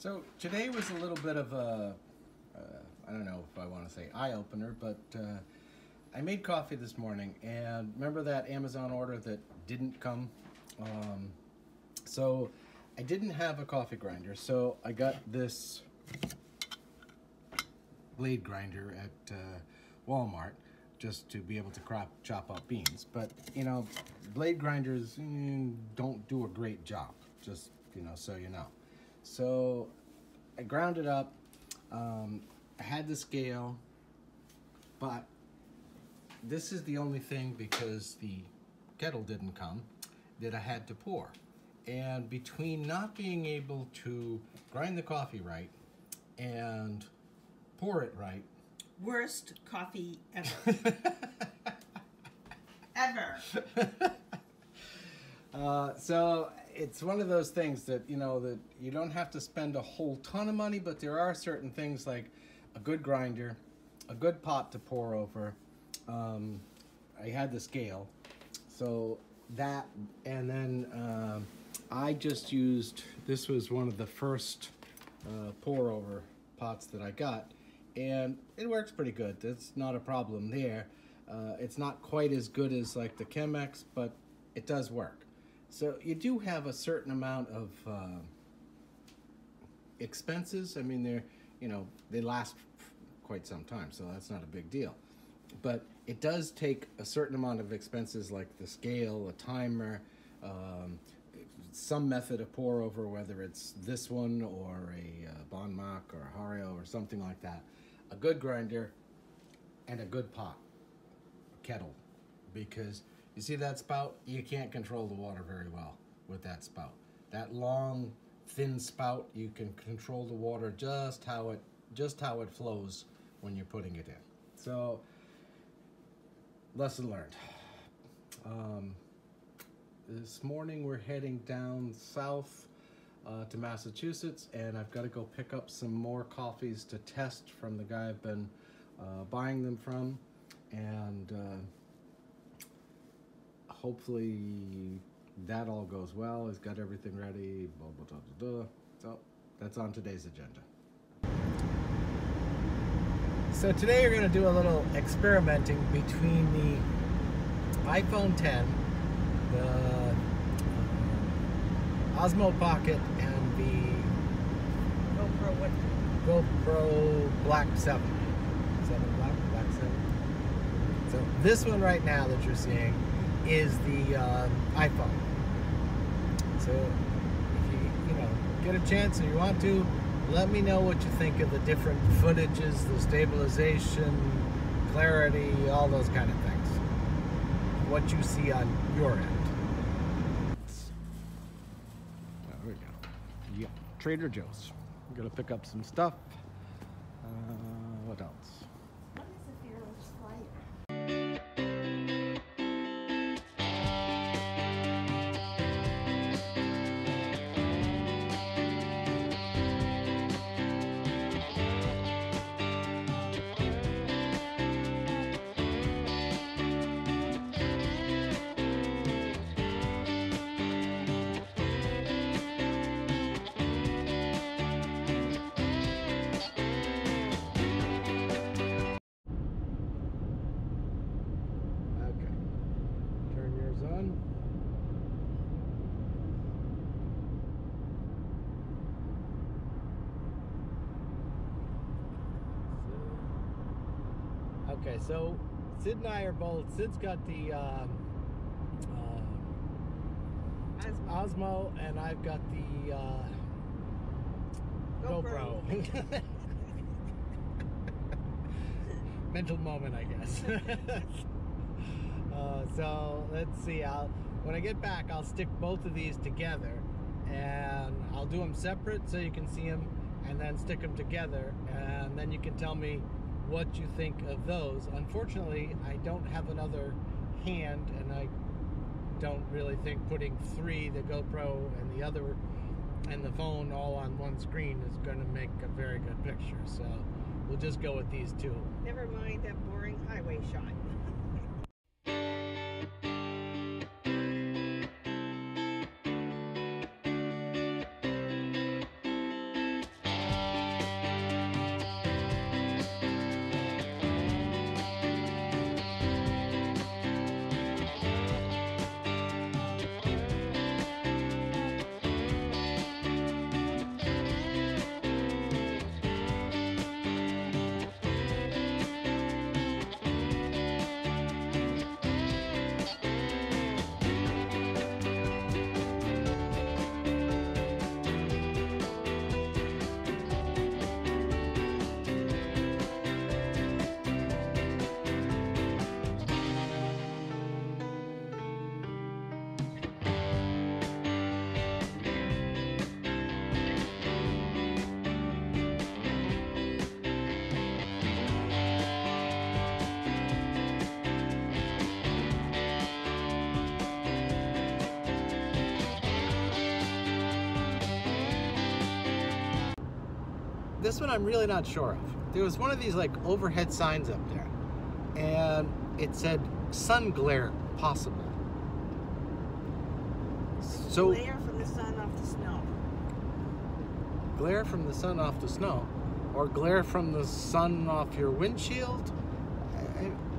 So today was a little bit of a, I don't know if I want to say eye-opener, but I made coffee this morning, and remember that Amazon order that didn't come? So I didn't have a coffee grinder, so I got this blade grinder at Walmart just to be able to chop up beans. But, you know, blade grinders don't do a great job, just, you know, so you know. So I ground it up. I had the scale, but this is the only thing, because the kettle didn't come, that I had to pour. And between not being able to grind the coffee right and pour it right, worst coffee ever. Ever. So it's one of those things that, you know, that you don't have to spend a whole ton of money, but there are certain things like a good grinder, a good pot to pour over. I had the scale, so that, and then I just used, this was one of the first pour over pots that I got, and it works pretty good. That's not a problem there. It's not quite as good as like the Chemex, but it does work. So you do have a certain amount of expenses. I mean, they're, you know, they last quite some time, so that's not a big deal. But it does take a certain amount of expenses, like the scale, a timer, some method of pour over, whether it's this one or a Bon Mac or a Hario or something like that, a good grinder, and a good pot, kettle, because you see that spout? You can't control the water very well with that spout. That long, thin spout, you can control the water just how it flows when you're putting it in. So, lesson learned. This morning we're heading down south to Massachusetts, and I've got to go pick up some more coffees to test from the guy I've been buying them from, and hopefully that all goes well. He's got everything ready, blah, blah, blah, blah, blah. So that's on today's agenda. So today we're going to do a little experimenting between the iPhone 10, the Osmo Pocket, and the GoPro Black 7. 7 Black 7. So this one right now that you're seeing is the iPhone. So if you know, get a chance or you want to, let me know what you think of the different footages, the stabilization, clarity, all those kind of things. What you see on your end. There we go. Yeah, Trader Joe's. I'm gonna pick up some stuff. What else? What is a fearless flyer? Okay, so Sid and I are both, Sid's got the Osmo, and I've got the GoPro. Mental moment, I guess. So let's see, when I get back, I'll stick both of these together, and I'll do them separate so you can see them, and then stick them together, and then you can tell me what you think of those. Unfortunately, I don't have another hand, and I don't really think putting three, the GoPro and the other and the phone all on one screen, is going to make a very good picture. So we'll just go with these two. Never mind that boring highway shot. this one I'm really not sure of. There was one of these like overhead signs up there, and it said sun glare possible. So glare from the sun off the snow. Glare from the sun off the snow, or glare from the sun off your windshield?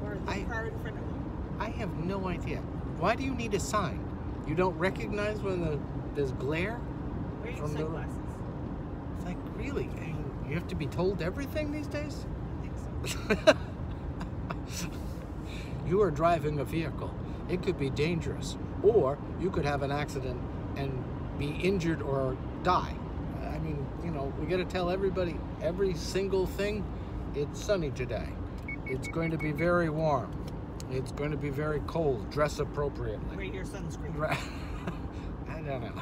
Or the car in front of you. I have no idea. Why do you need a sign? You don't recognize when there's glare? Wear your From the- sunglasses. It's like, really? I mean, you have to be told everything these days? I think so. You are driving a vehicle. It could be dangerous, or you could have an accident and be injured or die. I mean, you know, we got to tell everybody every single thing. It's sunny today. It's going to be very warm. It's going to be very cold. Dress appropriately. Wear your sunscreen. Right. I don't know.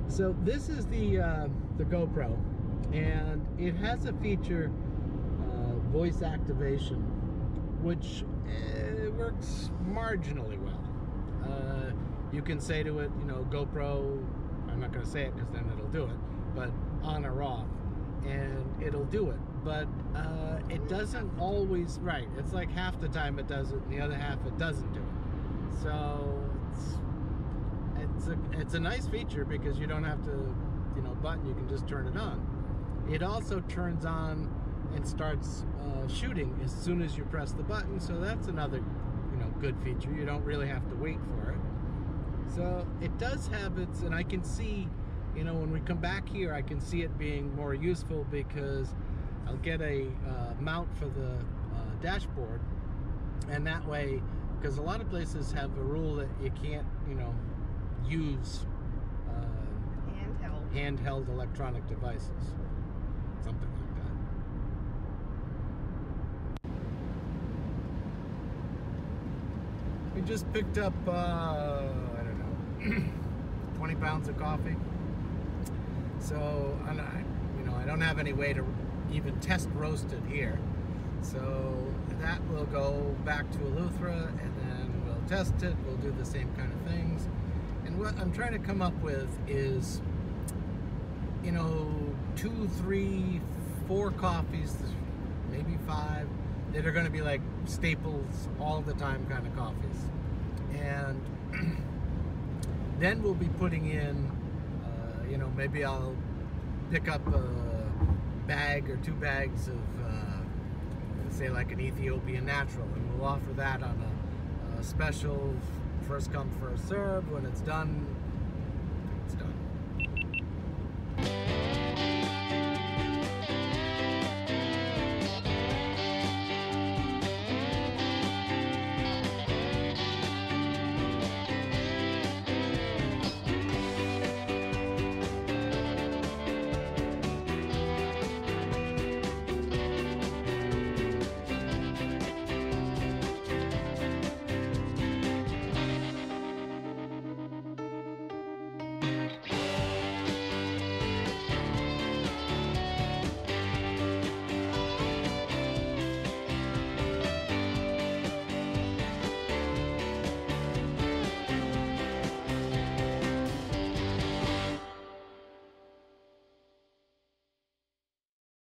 So this is the GoPro, and it has a feature, voice activation, which works marginally well. You can say to it, you know, GoPro, I'm not going to say it because then it'll do it, but on or off, and it'll do it. But it doesn't always, right, it's like half the time it does it, and the other half it doesn't do it. So it's a nice feature because you don't have to, you know, button, you can just turn it on. It also turns on and starts shooting as soon as you press the button, so that's another, you know, good feature. You don't really have to wait for it. So it does have its, and I can see, you know, when we come back here, I can see it being more useful because I'll get a mount for the dashboard, and that way, because a lot of places have a rule that you can't, you know, use handheld electronic devices, something like that. We just picked up, I don't know, 20 pounds of coffee. So, you know, I don't have any way to even test roast it here. So that will go back to Eleuthera, and then we'll test it. We'll do the same kind of things. And what I'm trying to come up with is, you know, 2, 3, 4 coffees, maybe 5, that are going to be like staples all the time kind of coffees. And then we'll be putting in, you know, maybe I'll pick up a bag or 2 bags of, say like an Ethiopian natural, and we'll offer that on a special first come first serve. When it's done,